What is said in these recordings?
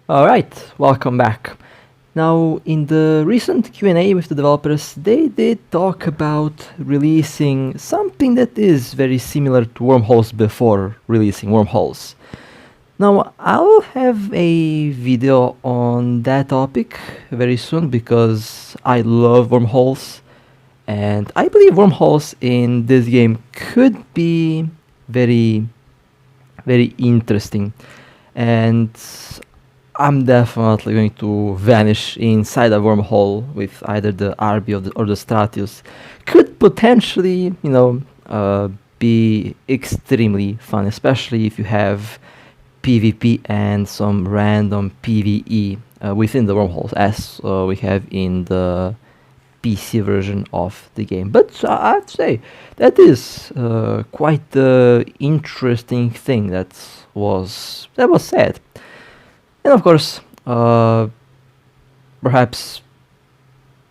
Alright, welcome back. Now, in the recent Q&A with the developers, they did talk about releasing something that is very similar to wormholes before releasing wormholes. Now, I'll have a video on that topic very soon because I love wormholes, and I believe wormholes in this game could be very, very interesting. And I'm definitely going to vanish inside a wormhole with either the RB or the Stratius. Could potentially, be extremely fun, especially if you have PvP and some random PvE within the wormholes, as we have in the PC version of the game. But I have to say, that is quite the interesting thing that was said. And of course, perhaps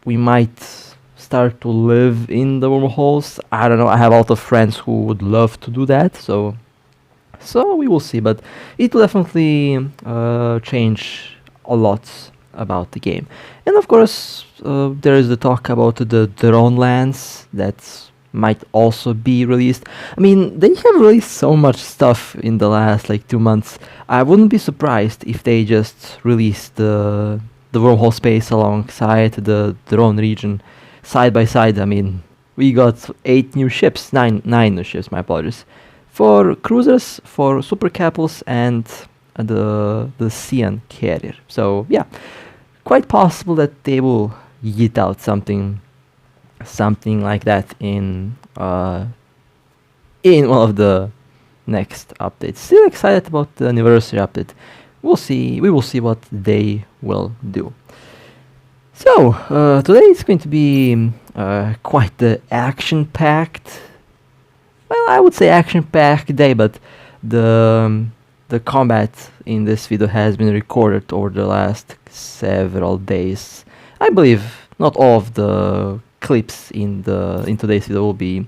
we might start to live in the wormholes. I don't know. I have a lot of friends who would love to do that. So we will see. But it will definitely change a lot about the game. And of course, there is the talk about the drone lands that might also be released. I mean, they have released so much stuff in the last 2 months. I wouldn't be surprised if they just released the wormhole space alongside the drone region side by side. I mean, we got 9 new ships, my apologies, for cruisers, for super capitals, and the Cian carrier. So yeah, quite possible that they will yeet out something like that in one of the next updates. Still excited about the anniversary update. We will see what they will do. So today is going to be quite the action-packed. Well, I would say action-packed day, but the combat in this video has been recorded over the last several days. I believe not all of the clips in today's video will be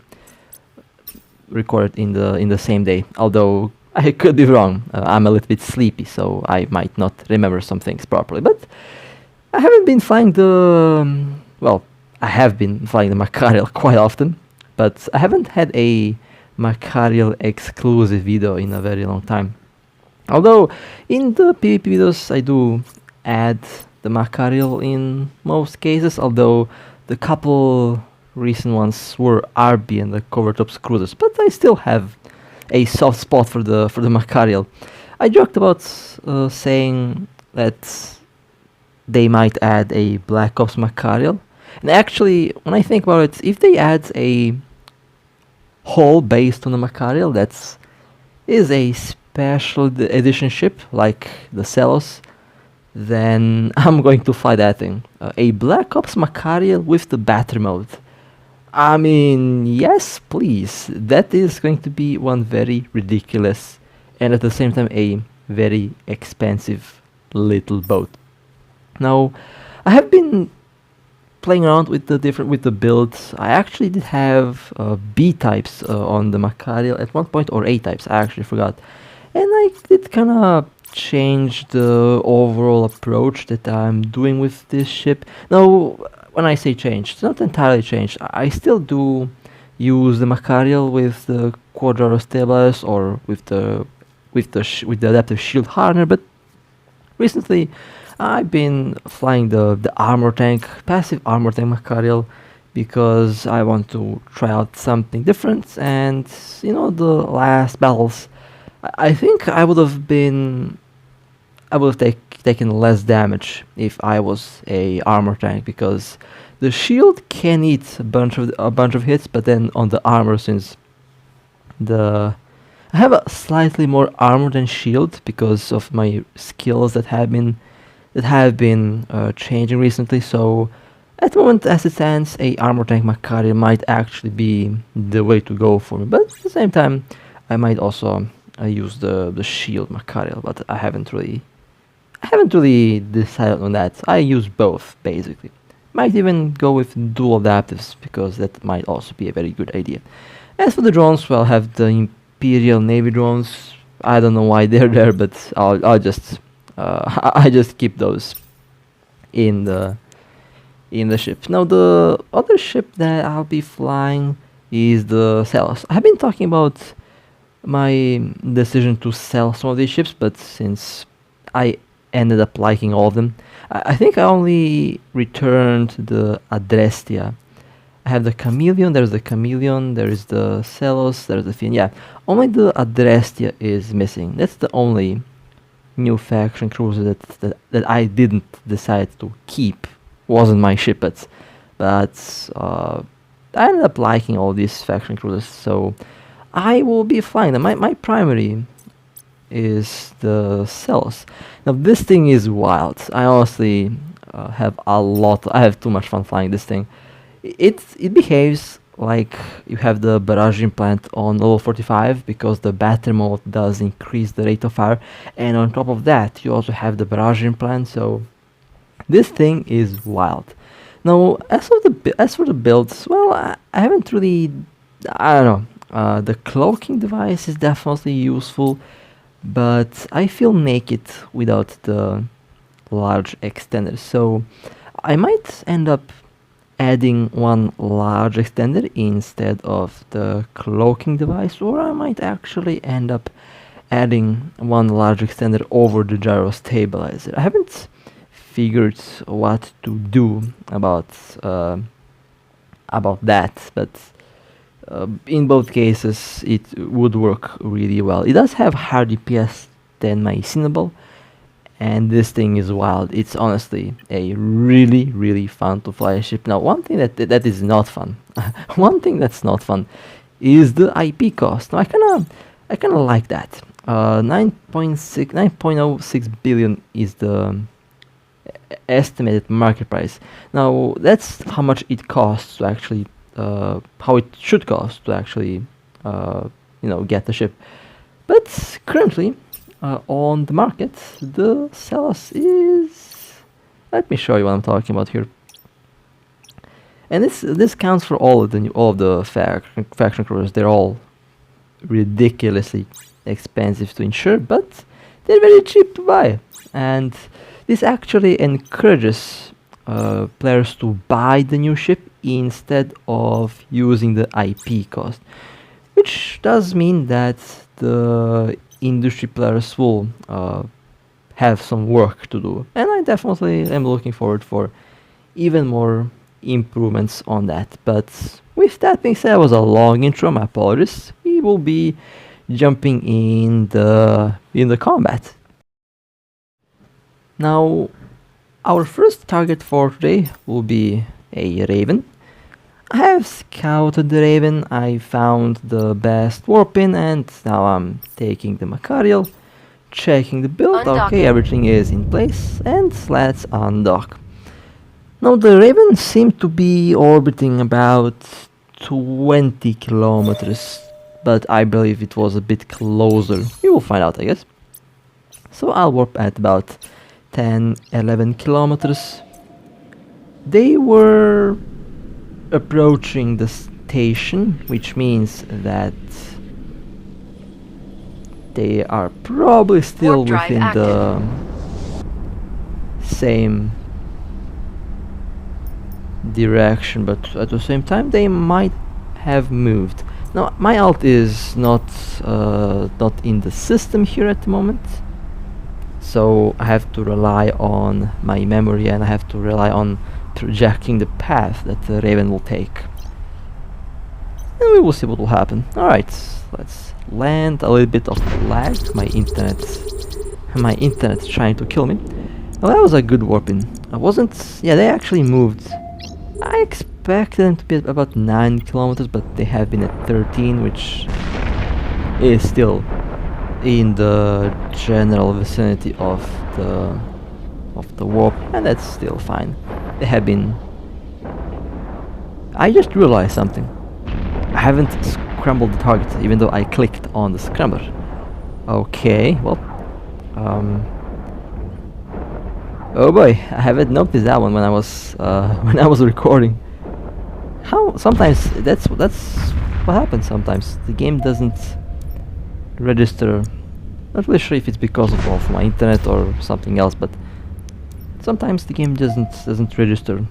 recorded in the same day, although I could be wrong. I'm a little bit sleepy, so I might not remember some things properly. But I haven't been flying I have been flying the Machariel quite often, but I haven't had a Machariel exclusive video in a very long time. Although in the PvP videos I do add the Machariel in most cases, although the couple recent ones were RB and the Covertops cruisers, but I still have a soft spot for the Machariel. I joked about saying that they might add a Black Ops Machariel, and actually, when I think about it, if they add a hull based on the Machariel that is a special edition ship like the Saelos, then I'm going to fly that thing. A Black Ops Machariel with the battery mode. I mean, yes, please. That is going to be one very ridiculous and at the same time a very expensive little boat. Now, I have been playing around with the builds. I actually did have B types on the Machariel at one point, or A types. I actually forgot, and I did kind of change the overall approach that I'm doing with this ship. Now, when I say change, it's not entirely changed. I still do use the Machariel with the Quadraro stabilizers or with the adaptive shield hardener, but recently I've been flying the armor tank, passive armor tank Machariel, because I want to try out something different. And the last battles, I think I would have taken less damage if I was a armor tank, because the shield can eat a bunch of hits, but then on the armor, since I have a slightly more armor than shield because of my skills that have been changing recently. So at the moment, as it stands, a armor tank Machariel might actually be the way to go for me. But at the same time, I might also use the shield Machariel, but I haven't really decided on that. I use both basically. Might even go with dual adaptives, because that might also be a very good idea. As for the drones, well, I have the Imperial Navy drones. I don't know why they're there, but I'll just I just keep those in the ship. Now the other ship that I'll be flying is the Saelos. I've been talking about my decision to sell some of these ships, but since I ended up liking all of them, I think I only returned the Adrestia. I have the Chameleon, there's the Chameleon, there's the Saelos, there's the Fin. Yeah, only the Adrestia is missing. That's the only new faction cruiser that I didn't decide to keep. Wasn't my ship, but I ended up liking all these faction cruisers, so I will be flying them. My primary is the Saelos. Now this thing is wild. I honestly I have too much fun flying this thing. It behaves like you have the barrage implant on level 45 because the battery mode does increase the rate of fire, and on top of that you also have the barrage implant, so this thing is wild. Now as for the builds, well, I haven't really, I don't know, the cloaking device is definitely useful, but I feel naked without the large extender, so I might end up adding one large extender instead of the cloaking device, or I might actually end up adding one large extender over the gyro stabilizer. I haven't figured what to do about that, but in both cases it would work really well. It does have higher DPS than my Cinnabal, and this thing is wild. It's honestly a really fun to fly ship. Now one thing that is not fun, one thing that's not fun is the IP cost. Now I kinda like that. 9.06 billion is the estimated market price. Now that's how much it costs to actually, how it should cost to actually, get the ship. But currently, on the market, the Saelos is. Let me show you what I'm talking about here. And this counts for all of the faction cruisers. They're all ridiculously expensive to insure, but they're very cheap to buy. And this actually encourages players to buy the new ship instead of using the IP cost, which does mean that the industry players will have some work to do, and I definitely am looking forward for even more improvements on that. But with that being said, it was a long intro, my apologies. We will be jumping in the combat. Now our first target for today will be a Raven. I have scouted the Raven, I found the best warp in, and now I'm taking the Machariel, checking the build. Okay, everything is in place, and let's undock. Now the Raven seemed to be orbiting about 20 kilometers, but I believe it was a bit closer. We will find out, I guess. So I'll warp at about 10-11 kilometers. They were approaching the station, which means that they are probably still within the same direction, but at the same time they might have moved. Now my alt is not in the system here at the moment, so I have to rely on my memory, and I have to rely on projecting the path that the Raven will take, and we will see what will happen. Alright, let's land. A little bit of lag, my internet trying to kill me. Well, that was a good warping. They actually moved. I expected them to be at about 9 kilometers, but they have been at 13, which is still in the general vicinity of the warp, and that's still fine. They have been. I just realized something. I haven't scrambled the target, even though I clicked on the scrambler. Okay, well, oh boy, I haven't noticed that one when I was recording. How sometimes that's what happens. Sometimes the game doesn't register Not really sure if it's because of my internet or something else, but sometimes the game doesn't register,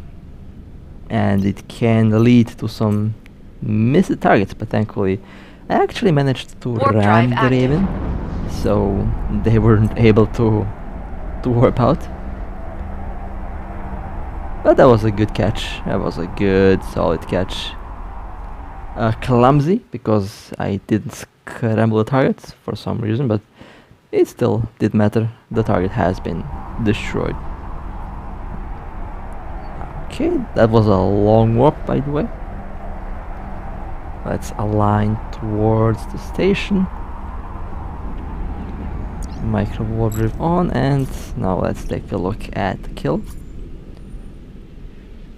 and it can lead to some missed targets. But thankfully, I actually managed to ram the Raven, so they weren't able to warp out. But that was a good catch. That was a good, solid catch. Clumsy, because I didn't scramble the target for some reason, but it still did matter. The target has been destroyed. Okay, that was a long warp, by the way. Let's align towards the station. Micro warp drive on, and now let's take a look at the kill.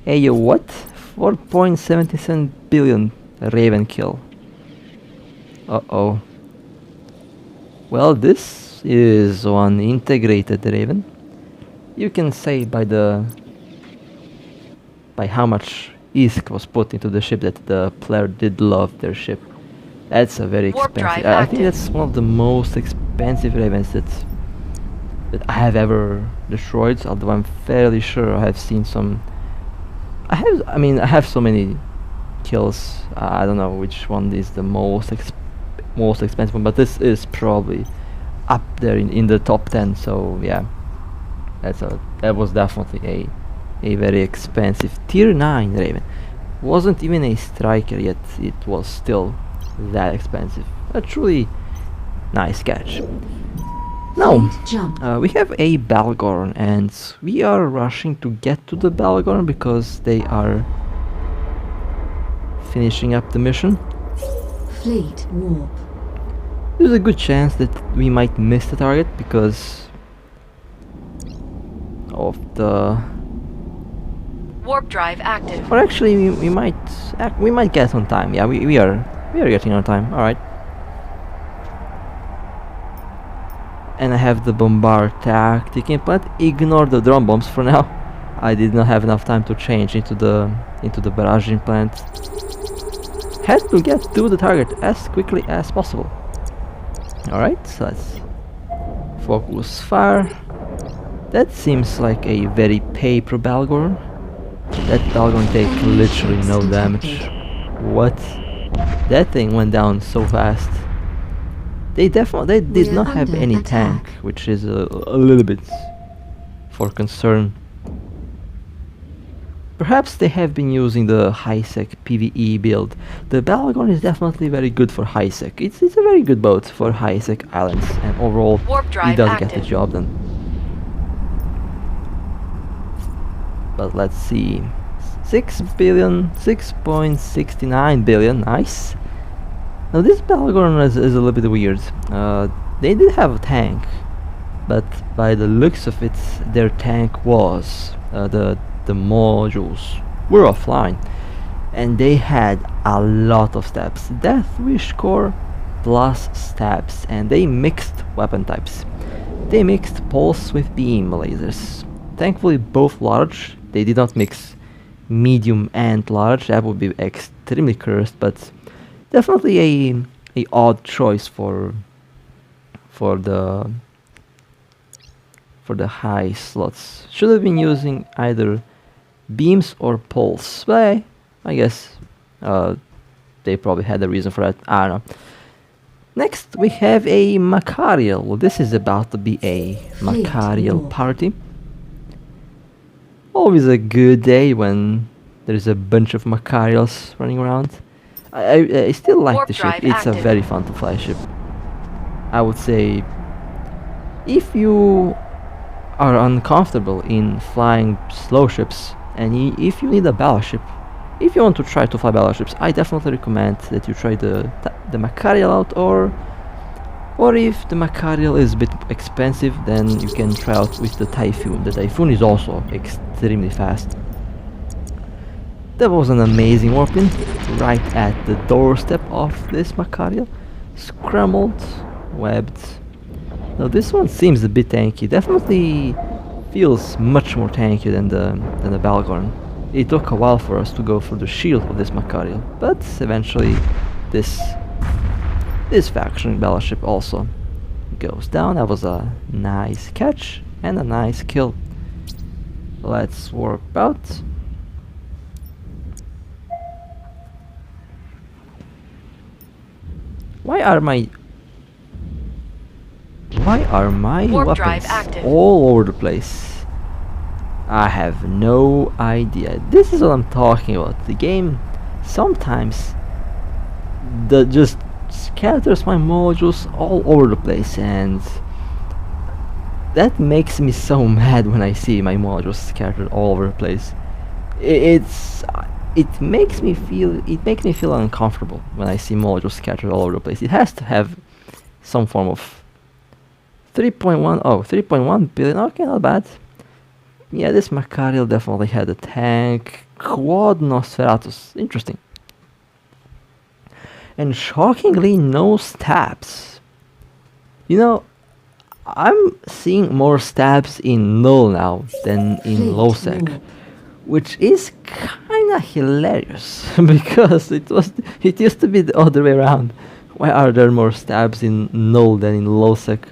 Hey, yo, what? 4.77 billion Raven kill. Uh-oh. Well, this is one integrated Raven. You can say by how much ISK was put into the ship that the player did love their ship. That's a very expensive. I think that's one of the most expensive Ravens that I have ever destroyed. Although I'm fairly sure I have seen some. I have so many kills. I don't know which one is the most expensive one, but this is probably up there in the top 10. So yeah, that was definitely a very expensive tier 9 Raven. Wasn't even a striker yet. It was still that expensive. A truly nice catch. Now, we have a Balgorn, and we are rushing to get to the Balgorn because they are finishing up the mission. Fleet warp. There's a good chance that we might miss the target because of the warp drive active. Or actually, we might get on time. Yeah, we are getting on time. All right. And I have the bombard tactic in plan. Ignore the drone bombs for now. I did not have enough time to change into the barraging plant. Had to get to the target as quickly as possible. Alright, so let's focus fire. That seems like a very pro Balgorn. That Balgorn take literally no damage. What? That thing went down so fast. They did not have any tank, which is a little bit for concern. Perhaps they have been using the high-sec PvE build. The Balgorn is definitely very good for high-sec. It's a very good boat for high-sec islands, and overall it does get the job done. But let's see, 6.69 billion, nice. Now this Balgorn is a little bit weird. They did have a tank, but by the looks of it, their tank was the modules were offline, and they had a lot of stabs. Death Wish core plus stabs, and they mixed weapon types. They mixed pulse with beam lasers. Thankfully both large. They did not mix medium and large. That would be extremely cursed, but definitely a odd choice for the high slots. Should have been using either beams or pulse, but I guess they probably had a reason for that. I don't know. Next we have a Machariel. This is about to be a Machariel party. Always a good day when there's a bunch of Machariels running around. I still like the ship. It's a very fun to fly ship. I would say if you are uncomfortable in flying slow ships, and if you need a battleship, if you want to try to fly battleships, I definitely recommend that you try the Machariel out, or if the Machariel is a bit expensive, then you can try out with the Typhoon. The Typhoon is also extremely fast. That was an amazing warp-in, right at the doorstep of this Machariel. Scrambled, webbed. Now this one seems a bit tanky. Definitely feels much more tanky than the Balgorn. It took a while for us to go through the shield of this Machariel, but eventually this faction battleship also goes down. That was a nice catch and a nice kill. Let's warp out. Why are my Warp drive weapons active. all over the place? I have no idea. This is what I'm talking about. The game sometimes just scatters my modules all over the place, and that makes me so mad when I see my modules scattered all over the place. It makes me feel uncomfortable when I see modules scattered all over the place. It has to have some form of 3.1 billion. Okay, not bad. Yeah, this Machariel definitely had a tank. Quad Nosferatus. Interesting. And shockingly, no stabs. You know, I'm seeing more stabs in null now than in Fleet low sec, warp. which is kinda hilarious because it used to be the other way around. Why are there more stabs in null than in low sec?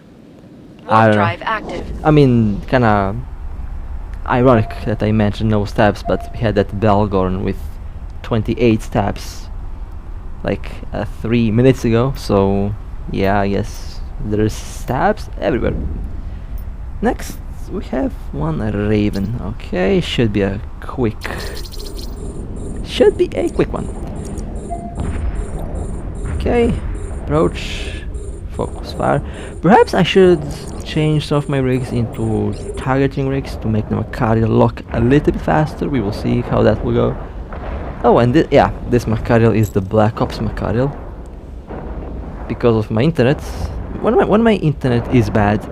I Warp don't know. drive active. I mean, kinda ironic that I mentioned no stabs, but we had that Belgorn with 28 stabs like 3 minutes ago, so yeah, I guess there's stabs everywhere. Next, we have one Raven. Okay, should be a quick one. Okay, approach, focus fire. Perhaps I should change some of my rigs into targeting rigs to make the Machariel lock a little bit faster. We will see how that will go. Oh, and this Machariel is the Black Ops Machariel. Because of my internet, when my internet is bad,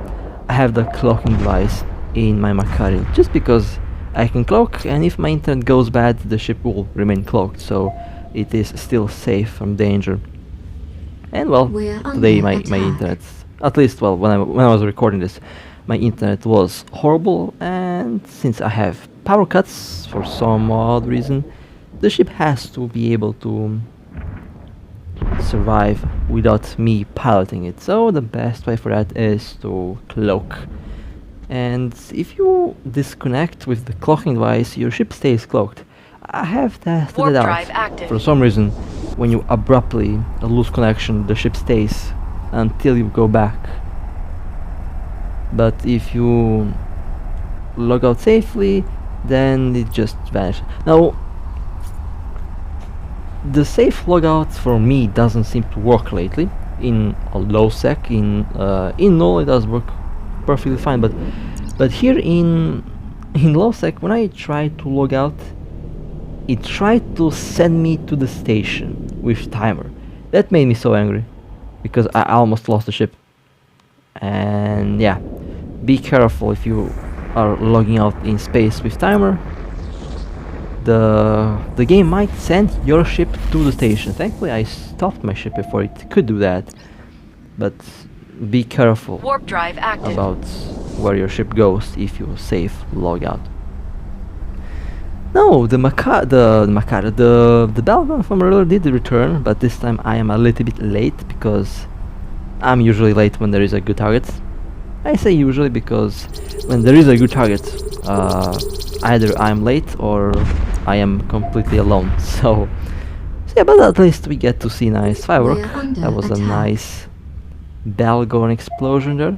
I have the cloaking device in my Machariel. Just because I can cloak, and if my internet goes bad, the ship will remain cloaked, so it is still safe from danger. And well, We're today under my attack. internet, at least well when I was recording this, my internet was horrible, and since I have power cuts for some odd reason, the ship has to be able to survive without me piloting it. So the best way for that is to cloak. And if you disconnect with the cloaking device, your ship stays cloaked. I have tested Warp it out. drive active. For some reason, when you abruptly lose connection, the ship stays until you go back. But if you log out safely, then it just vanishes. Now, the safe logout for me doesn't seem to work lately. In a low sec, in null it does work perfectly fine, but here in low sec, when I tried to log out, it tried to send me to the station with timer. That made me so angry because I almost lost the ship. And yeah, be careful if you are logging out in space with timer. The game might send your ship to the station. Thankfully I stopped my ship before it could do that, but be careful Warp drive active. about where your ship goes if you safe log out. No, the Belgon from earlier did return, but this time I am a little bit late because I'm usually late when there is a good target. I say usually because when there is a good target, either I'm late or I am completely alone. So yeah, but at least we get to see nice firework. We're under That was a attack. nice Belgorn explosion there.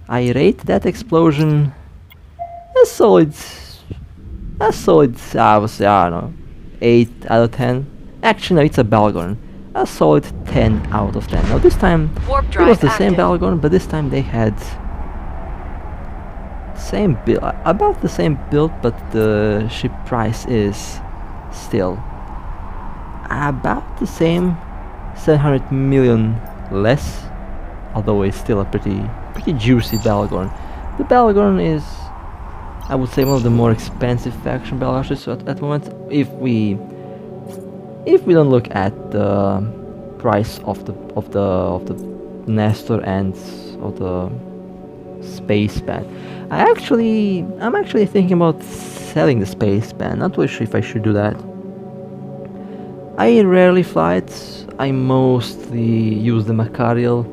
I rate that explosion a solid, I would say, I don't know, 8 out of 10. Actually, no, it's a Belgorn. A solid 10 out of 10. Now this time Warp it drive was the same active. Belgorn, but this time they had same build, about the same build, but the ship price is still about the same, 700 million less, although it's still a pretty juicy Belgorn. The Belgorn is, I would say, one of the more expensive faction Belgashes at the moment. If we don't look at the price of the Nestor and of the space band. I'm actually thinking about selling the space band. Not really sure if I should do that. I rarely fly it. I mostly use the Machariel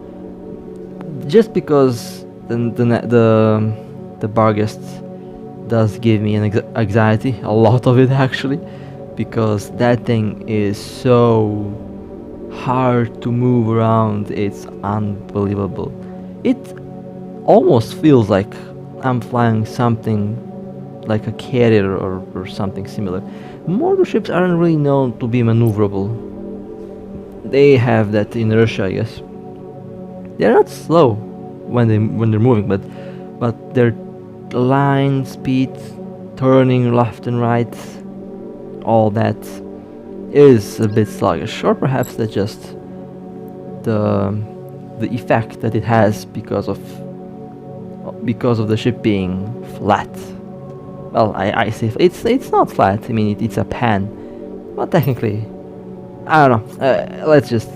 just because the Barghest does give me an anxiety, a lot of it actually, because that thing is so hard to move around. It's unbelievable. It almost feels like I'm flying something like a carrier or something similar. Mortar ships aren't really known to be maneuverable. They have that inertia, I guess. They're not slow when they're moving, but their line speed, turning left and right, all that is a bit sluggish, or perhaps that's just the effect that it has because of the ship being flat. Well, I say it's not flat. I mean it's a pan, but technically, I don't know. Let's just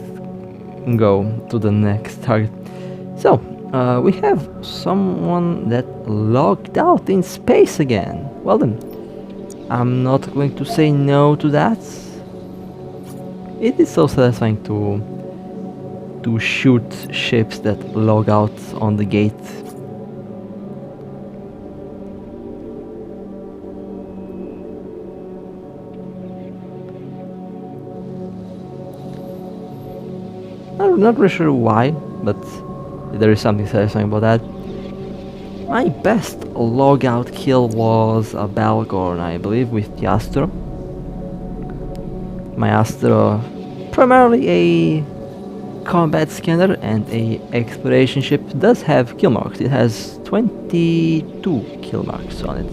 go to the next target. So we have someone that logged out in space again. Well then, I'm not going to say no to that. It is so satisfying to shoot ships that log out on the gate. I'm not really sure why, but there is something satisfying about that. My best logout kill was a Balgorn, I believe, with the Astro. My Astro, primarily a combat scanner and a exploration ship, does have kill marks. It has 22 kill marks on it.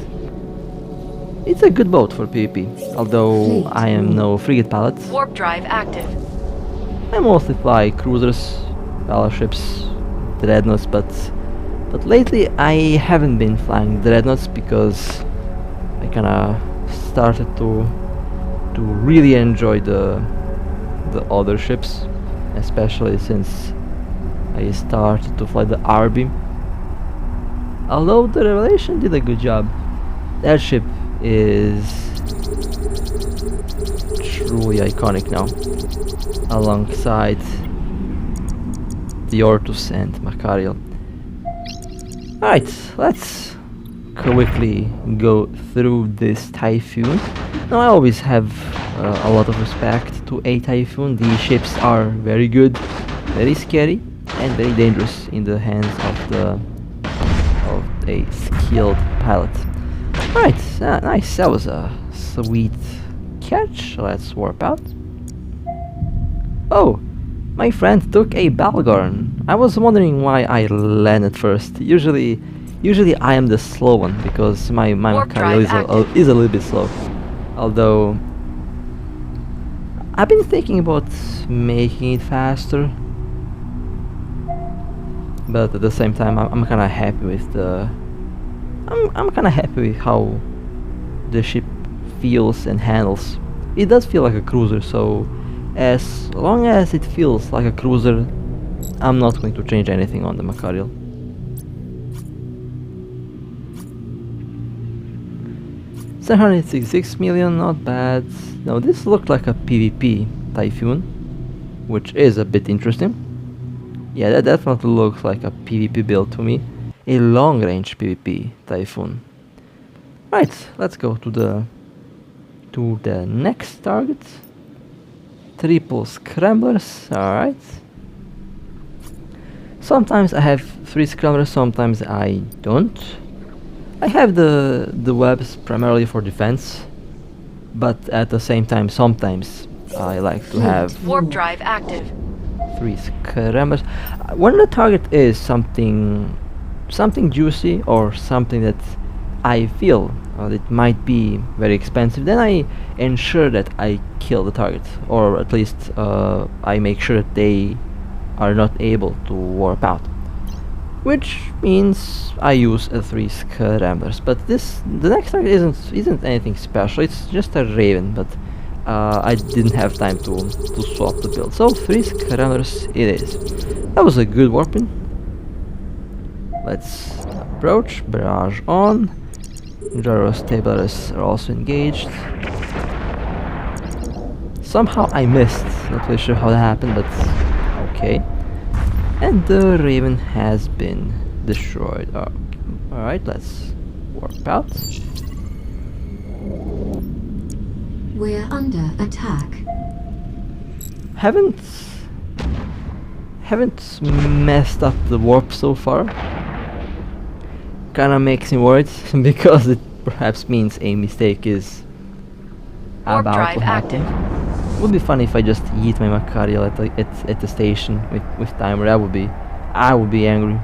It's a good boat for PvP, although I am no frigate pilot. Warp drive active. I mostly fly cruisers, battleships, dreadnoughts, but lately I haven't been flying dreadnoughts because I kinda started to really enjoy the other ships, especially since I started to fly the RB. Although the Revelation did a good job, that ship is truly iconic now, alongside the Ortus and Machariel. Alright, let's quickly go through this Typhoon. Now I always have a lot of respect to a Typhoon. These ships are very good, very scary, and very dangerous in the hands of a skilled pilot. Alright, nice, that was a sweet catch. Let's warp out. Oh, my friend took a Balgorn. I was wondering why I landed first. Usually I am the slow one because my Machariel is a little bit slow. Although I've been thinking about making it faster, but at the same time I'm kind of happy with I'm kind of happy with how the ship feels and handles. It does feel like a cruiser, so as long as it feels like a cruiser, I'm not going to change anything on the Machariel. $766 million, not bad. Now this looked like a PvP Typhoon, which is a bit interesting. Yeah, that definitely looks like a PvP build to me. A long-range PvP Typhoon. Right, let's go to the next target. Triple scramblers, alright. Sometimes I have 3 scramblers, sometimes I don't. I have the webs primarily for defense, but at the same time sometimes I like to have Warp drive active. 3 scramblers. When the target is something juicy or something that I feel it might be very expensive, then I ensure that I kill the target, or at least I make sure that they are not able to warp out, which means I use 3 scramblers. But the next target isn't anything special. It's just a Raven, but I didn't have time to swap the build, so 3 scramblers it is. That was a good warping. Let's approach, barrage on. Gyro stablers are also engaged. Somehow I missed, not really sure how that happened, but okay. And the Raven has been destroyed. Alright, let's warp out. We're under attack. Haven't messed up the warp so far. Kinda makes me worried because it perhaps means a mistake is Warp about drive to happen. active. Would be funny if I just eat my Machariel at the station with timer. I would be angry.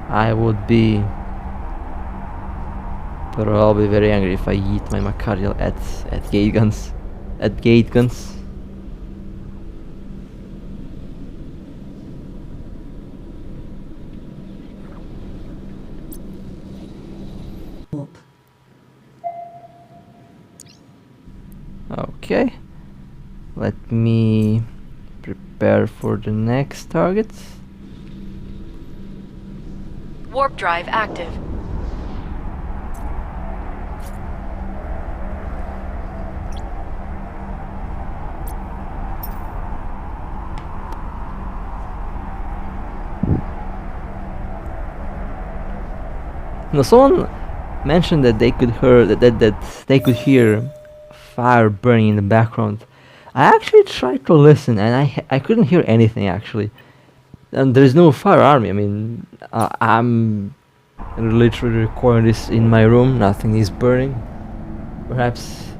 I would be probably very angry if I eat my Machariel at gate guns. At gate guns. Warp. Okay. Let me prepare for the next target. Warp drive active. Now, someone mentioned that they could hear that they could hear fire burning in the background. I actually tried to listen, and I couldn't hear anything actually. And there's no fire army. I mean, I'm literally recording this in my room. Nothing is burning. Perhaps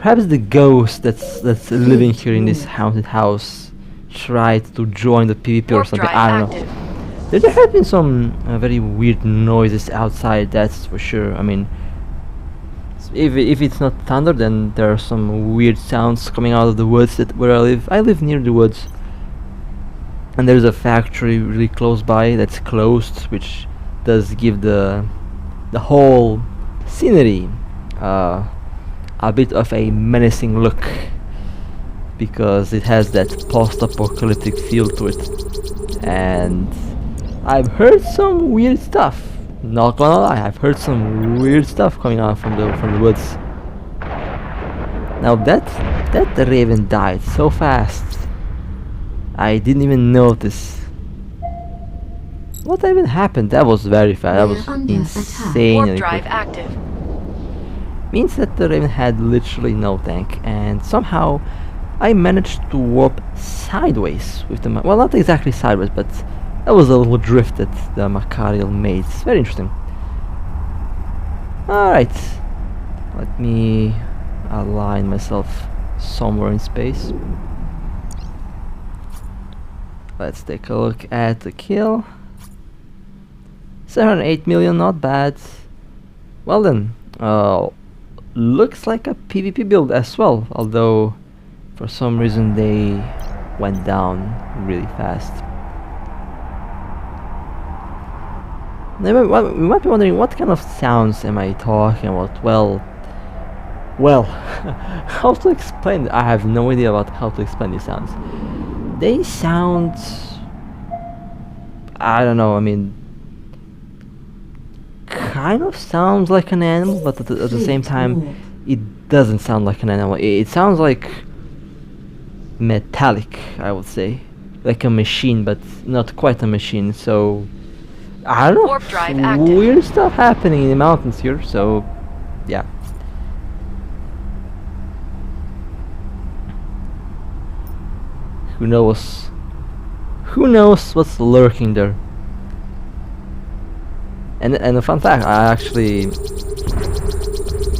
the ghost that's living here in this haunted house tried to join the PvP or Warp something. drive I don't know. active. There have been some very weird noises outside, that's for sure. I mean, if it's not thunder, then there are some weird sounds coming out of the woods where I live. I live near the woods, and there's a factory really close by that's closed, which does give the whole scenery a bit of a menacing look, because it has that post-apocalyptic feel to it. And I've heard some weird stuff. Not gonna lie, I've heard some weird stuff coming out from the woods. Now that the Raven died so fast, I didn't even notice. What even happened? That was very fast. That We're was under insane. Warp and drive quick. active. Means that the Raven had literally no tank, and somehow I managed to warp sideways with the well, not exactly sideways, but that was a little drift that the Machariel made. It's very interesting. Alright, let me align myself somewhere in space. Let's take a look at the kill. 708 million, not bad. Well then, looks like a PvP build as well, although for some reason they went down really fast. Now, we might be wondering, what kind of sounds am I talking about? Well, how to explain it? I have no idea about how to explain these sounds. They sound, I don't know, I mean, kind of sounds like an animal, but at the same time, it doesn't sound like an animal. It sounds like metallic, I would say, like a machine, but not quite a machine. So I don't know, Warp drive active. weird stuff happening in the mountains here. So yeah. Who knows? Who knows what's lurking there? And a fun fact, I actually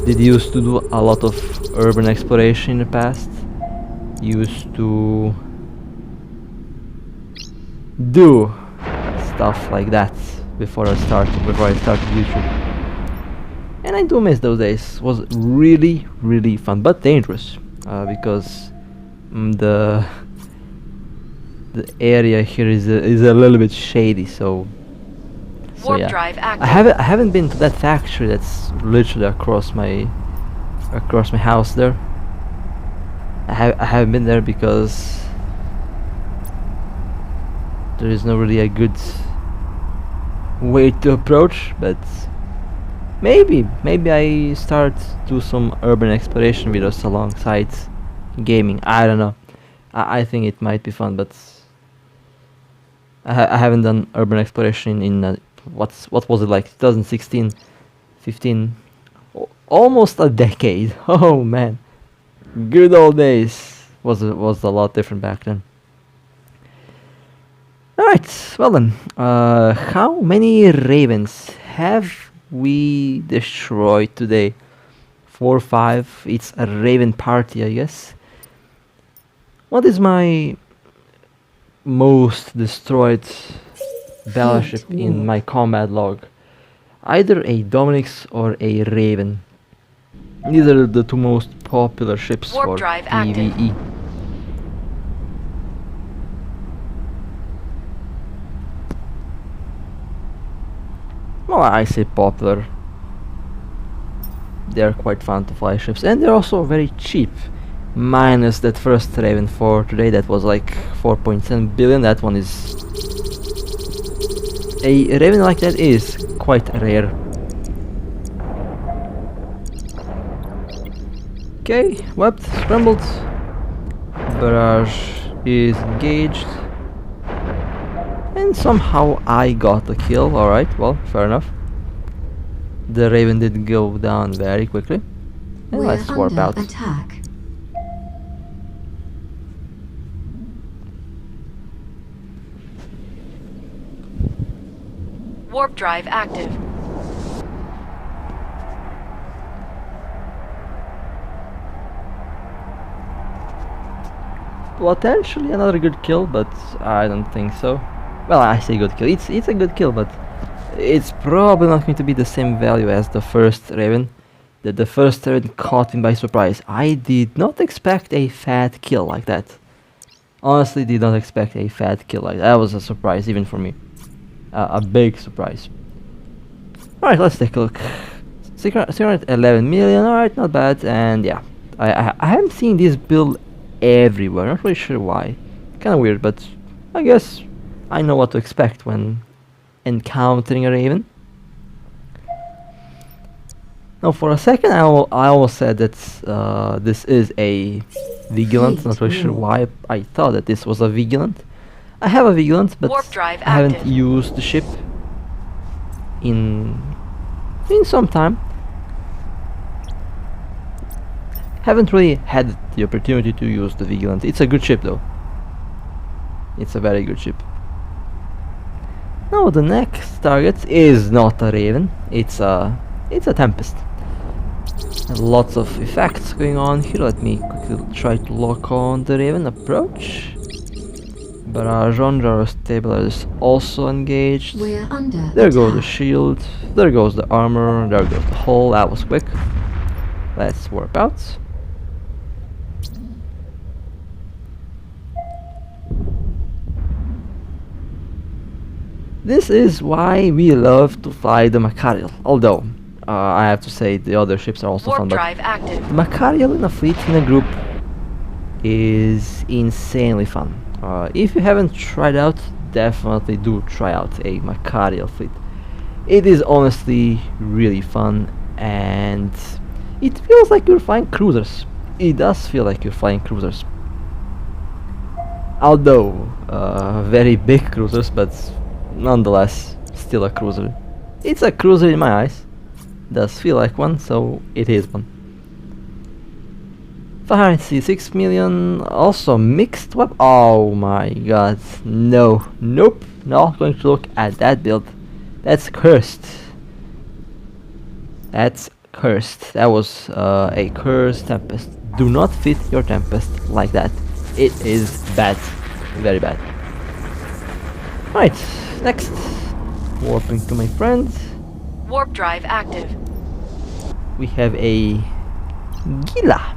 did used to do a lot of urban exploration in the past. Used to do stuff like that before I started YouTube. And I do miss those days. It was really fun, but dangerous, because the area here is a little bit shady, so Warp yeah. drive active. I haven't been to that factory that's literally across my house there. I haven't been there because there is not really a good way to approach, but maybe I start do some urban exploration videos alongside gaming. I don't know. I think it might be fun, but I haven't done urban exploration in what was it like 2016, 15, almost a decade. Oh man, good old days. Was a lot different back then. All right, well then, how many ravens have we destroyed today? 4, 5. It's a raven party, I guess. What is my most destroyed battleship in my combat log? Either a Dominic's or a Raven. These are the two most popular ships Warp for drive active. PvE. Well, I say popular. They're quite fun to fly ships, and they're also very cheap. Minus that first Raven 4 today, that was like 4.7 billion. That one is... A Raven like that is quite rare. Okay, webbed, scrambled. Barrage is engaged. And somehow I got a kill. Alright, well, fair enough. The Raven did go down very quickly. And We're let's warp under out. attack. Warp drive active. Potentially another good kill, but I don't think so. Well, I say good kill. It's a good kill, but it's probably not going to be the same value as the first Raven. The first Raven caught me by surprise. I did not expect a fat kill like that. Honestly, did not expect a fat kill like that. That was a surprise even for me. A big surprise. Alright, let's take a look. 611 million, alright, not bad. And yeah, I haven't seen this build everywhere, not really sure why. Kinda weird, but I guess I know what to expect when encountering a Raven. Now for a second I almost said that this is a Vigilant, not really sure why I thought that this was a Vigilant. I have a Vigilant, but Warp drive I haven't active. used the ship in some time. Haven't really had the opportunity to use the Vigilant. It's a good ship though. It's a very good ship. Now the next target is not a Raven. It's a Tempest. And lots of effects going on here. Let me quickly try to lock on the Raven. Approach. Barrage on, Gyro Stabilizer is also engaged. We're under There goes the attack. shield, there goes the armor, there goes the hull. That was quick. Let's warp out. This is why we love to fly the Machariel. Although, I have to say the other ships are also Warp fun, but drive active. Machariel in a fleet, in a group, is insanely fun. If you haven't tried out, definitely do try out a Machariel fleet. It is honestly really fun, and it feels like you're flying cruisers. It does feel like you're flying cruisers. Although, very big cruisers, but nonetheless, still a cruiser. It's a cruiser in my eyes. Does feel like one, so it is one. 566 million, also mixed weapon. Oh my god, no, nope, not going to look at that build. That's cursed. That's cursed. That was a cursed Tempest. Do not fit your Tempest like that. It is bad, very bad. Right, next, warping to my friend. Warp drive active. We have a Gila.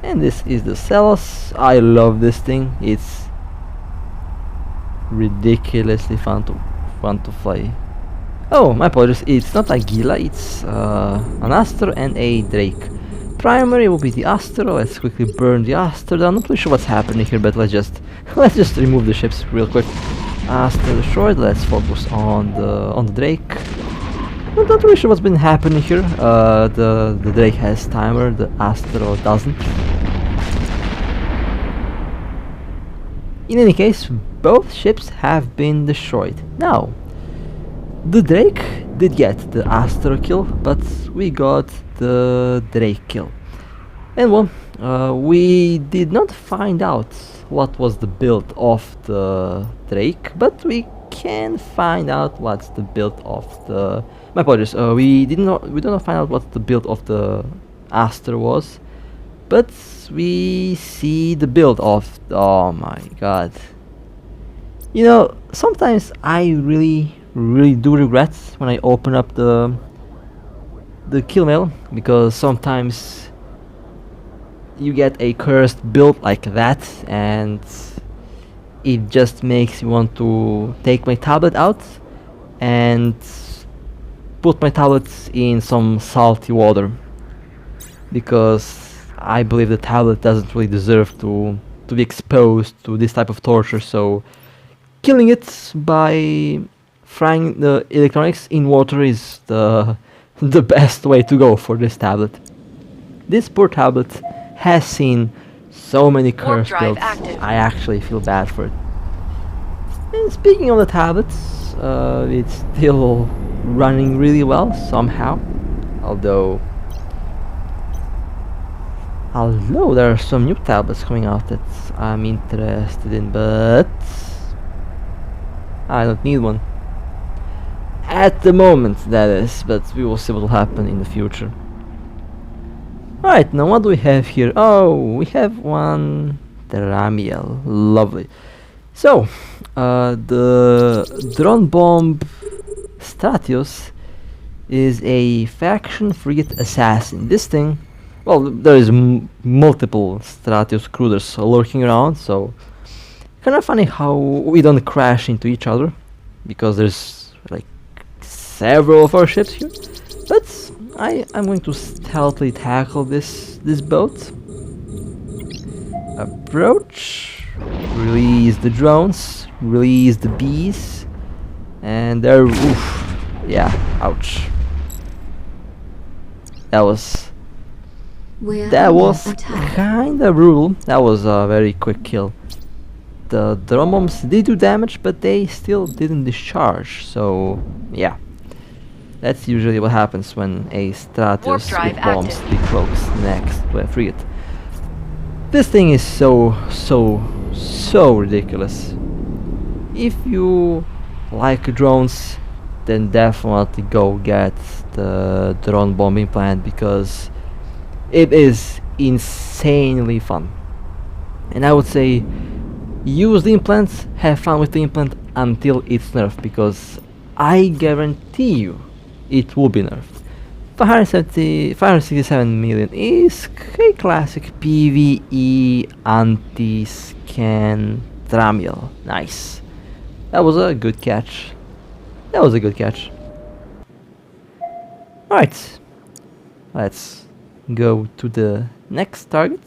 And this is the Saelos. I love this thing. It's ridiculously fun to fly. Oh, my apologies. It's not a Gila. It's an Aster and a Drake. Primary will be the Aster. Let's quickly burn the Aster down. Not really sure what's happening here, but let's just remove the ships real quick. Astra destroyed. Let's focus on the Drake. I'm not really sure what's been happening here. The Drake has timer, the Astra doesn't. In any case, both ships have been destroyed. Now, the Drake did get the Astra kill, but we got the Drake kill. And well, we did not find out what was the build of the Drake, but we can find out what's the build of the... My apologies, we did not find out what the build of the Astra was, but we see the build of... Oh my god. You know, sometimes I really do regret when I open up the kill mail, because sometimes you get a cursed build like that and it just makes me want to take my tablet out and put my tablet in some salty water, because I believe the tablet doesn't really deserve to be exposed to this type of torture. So killing it by frying the electronics in water is the best way to go for this tablet. This poor tablet has seen so many cursed builds. I actually feel bad for it. And speaking of the tablets, it's still running really well somehow, although there are some new tablets coming out that I'm interested in, but I don't need one at the moment, that is, but we will see what will happen in the future. Alright, now what do we have here? Oh, we have one Machariel. Lovely. So, the drone bomb Stratos is a faction frigate assassin. This thing, well, there is multiple Stratos cruisers lurking around, so kind of funny how we don't crash into each other, because there's like several of our ships here. But I'm going to stealthily tackle this boat. Approach, release the drones, release the bees, and there, oof, yeah, ouch. That was kinda brutal. That was a very quick kill. The drone bombs did do damage, but they still didn't discharge, so yeah. That's usually what happens when a Stratos with bombs decloaks next to a frigate. This thing is so ridiculous. If you like drones, then definitely go get the drone bombing plant, because it is insanely fun. And I would say use the implants, have fun with the implant until it's nerfed, because I guarantee you it will be nerfed. 567 million is a classic PvE anti-scan Tramiel. Nice. That was a good catch. Alright. Let's go to the next target.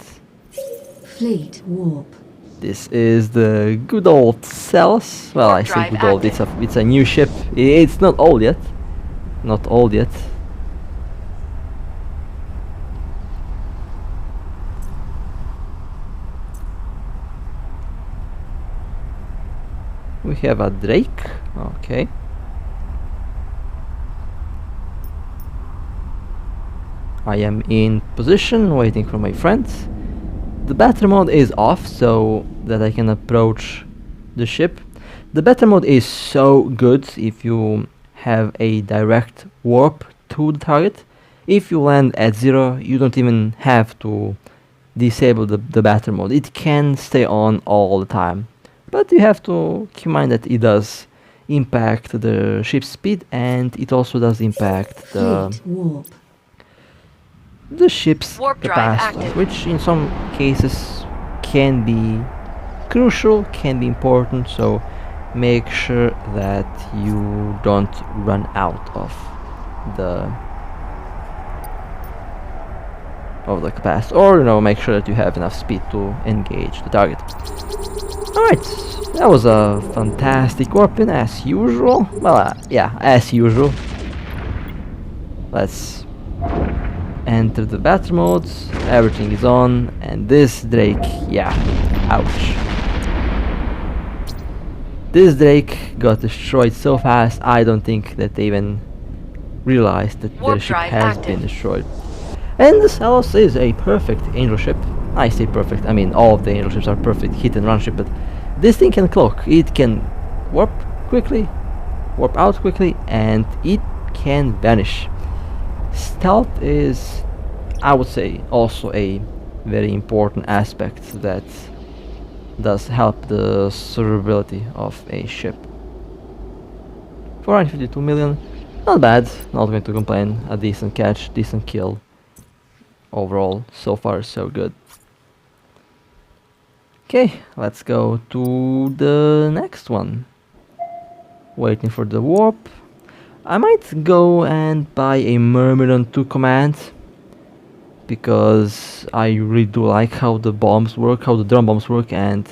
Fleet warp. This is the good old Saelos. Well, I say good old, it's a new ship. It's not old yet. Not old yet. We have a Drake. Okay. I am in position, waiting for my friends. The battle mode is off, so that I can approach the ship. The battle mode is so good if you have a direct warp to the target. If you land at 0, you don't even have to disable the battle mode. It can stay on all the time. But you have to keep in mind that it does impact the ship's speed, and it also does impact the ship's capacity, which in some cases can be crucial, can be important, so make sure that you don't run out of the capacity, or make sure that you have enough speed to engage the target. Alright, That was a fantastic warping as usual. Well, yeah, as usual. Let's enter the battle mode. Everything is on, and this Drake, yeah, ouch. This Drake got destroyed so fast, I don't think that they even realized that their Warp ship drive has active. been destroyed. And the Saelos is a perfect angel ship. I say perfect, I mean all of the angel ships are perfect hit and run ship, but this thing can cloak. It can warp quickly, warp out quickly, and it can vanish. Stealth is, I would say, also a very important aspect that does help the survivability of a ship. 452 million, not bad, not going to complain. A decent catch, decent kill. Overall, so far so good. Okay, let's go to the next one. Waiting for the warp. I might go and buy a Myrmidon 2 command, because I really do like how the bombs work, how the drum bombs work, and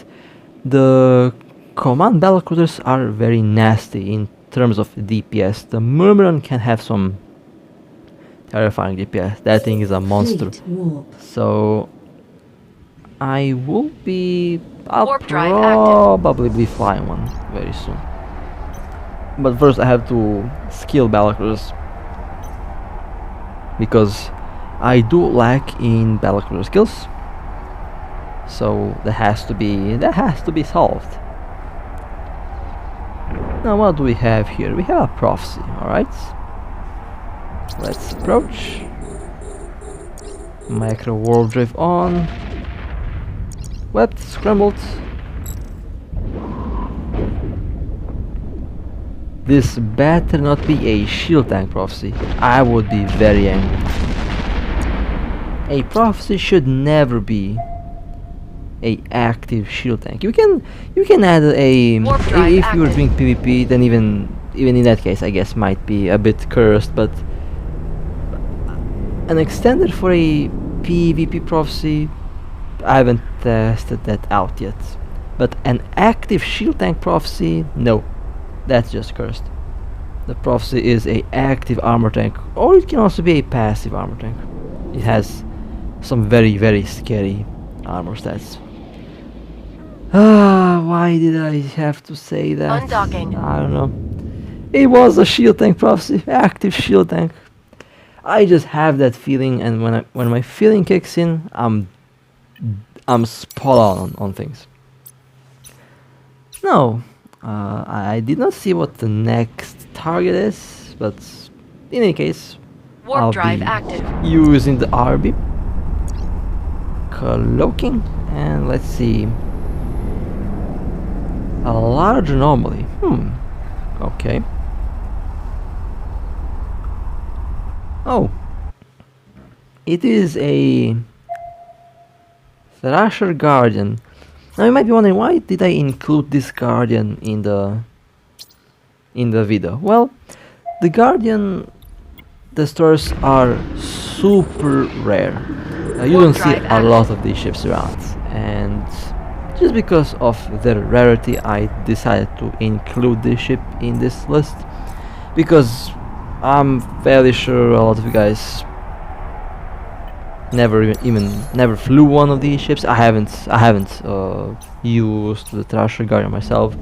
the command battlecruisers are very nasty in terms of DPS. The Myrmidon can have some terrifying DPS. That thing is a monster. Fleet warp. So I will be. I'll Warp drive active. probably be flying one very soon. But first I have to skill battlecruisers, because I do lack in battlecruiser skills. So that has to be solved. Now what do we have here? We have a prophecy, alright. Let's approach. Micro warp drive on. Webbed, scrambled. This better not be a shield tank prophecy. I would be very angry. A prophecy should never be a active shield tank. You can add a Warp drive if you're active. doing PvP, then even in that case I guess might be a bit cursed, but an extender for a PvP prophecy, I haven't tested that out yet. But an active shield tank prophecy, no, that's just cursed. The prophecy is a active armor tank, or it can also be a passive armor tank. It has some very scary armor stats. Why did I have to say that? Undocking. I don't know. It was a shield tank prophecy, active shield tank. I just have that feeling, and when my feeling kicks in, I'm spot on things. No, I did not see what the next target is, but in any case, Warp I'll drive be active. using the RB, cloaking, and let's see. A large anomaly. Okay. Oh. It is a Thrasher Guardian. Now you might be wondering, why did I include this Guardian in the video? Well, the Guardian destroyers are super rare. You Warp don't see drive a active. lot of these ships around, and just because of their rarity, I decided to include this ship in this list, because I'm fairly sure a lot of you guys never flew one of these ships. I haven't used the Thrasher Guardian myself,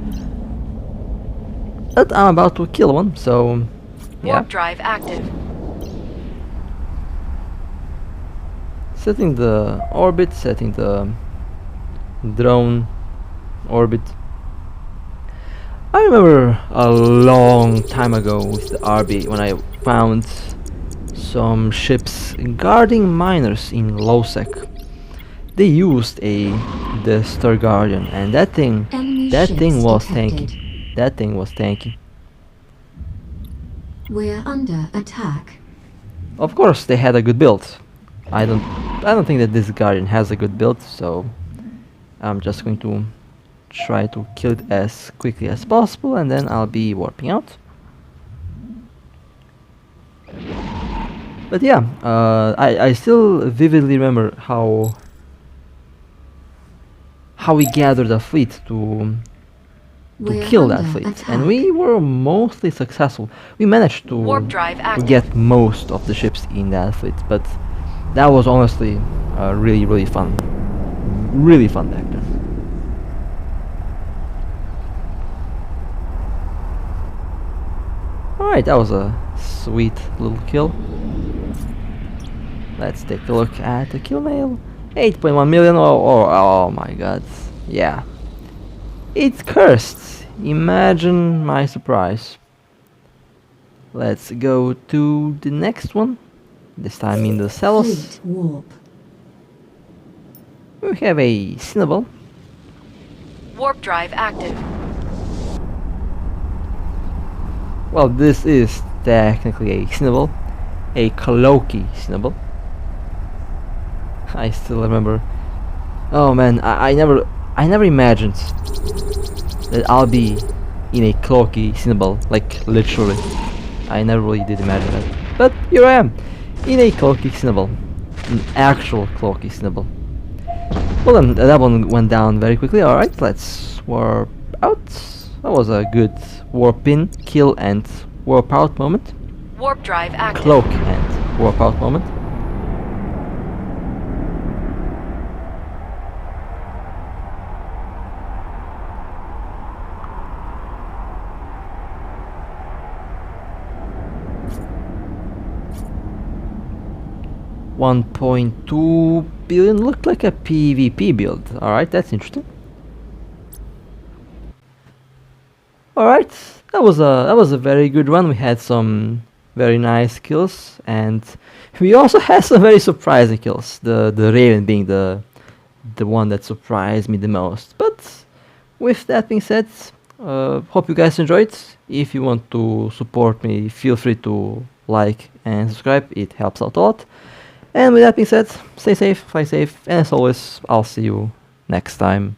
but I'm about to kill one, so yeah. Warp drive active. Setting the orbit, setting the drone orbit. I remember a long time ago with the RB when I found some ships guarding miners in low sec. They used a Destroyer Guardian, and that thing Enemy was ships detected. tanky. That thing was tanky. We're under attack. Of course, they had a good build. I don't think that this Guardian has a good build, so I'm just going to try to kill it as quickly as possible, and then I'll be warping out. But yeah, I still vividly remember how we gathered a fleet to We're kill that under fleet, attack. and we were mostly successful. We managed to Warp drive active. get most of the ships in that fleet, but that was honestly really fun. Really fun back then. Alright, that was a sweet little kill. Let's take a look at the kill mail. 8.1 million. Oh my god. Yeah. It's cursed. Imagine my surprise. Let's go to the next one. This time in the Saelos. Fleet warp. We have a Cinnabon. Warp drive active. Well, this is technically a Cinnabon. A Cloaky Cinnabon. I still remember. Oh man, I never imagined that I'll be in a cloaky Cinnabon, like literally. I never really did imagine that. But here I am, in a cloaky Cinnabon. An actual cloaky Cinnabon. Well then, that one went down very quickly. Alright, let's warp out. That was a good warp in, kill and warp out moment. Warp drive active. Cloak and warp out moment. $1.2 billion looked like a PvP build. Alright, that's interesting. Alright, that was a very good one. We had some very nice kills, and we also had some very surprising kills. The Raven being the one that surprised me the most. But with that being said, hope you guys enjoyed. If you want to support me, feel free to like and subscribe. It helps out a lot. And with that being said, stay safe, fly safe, and as always, I'll see you next time.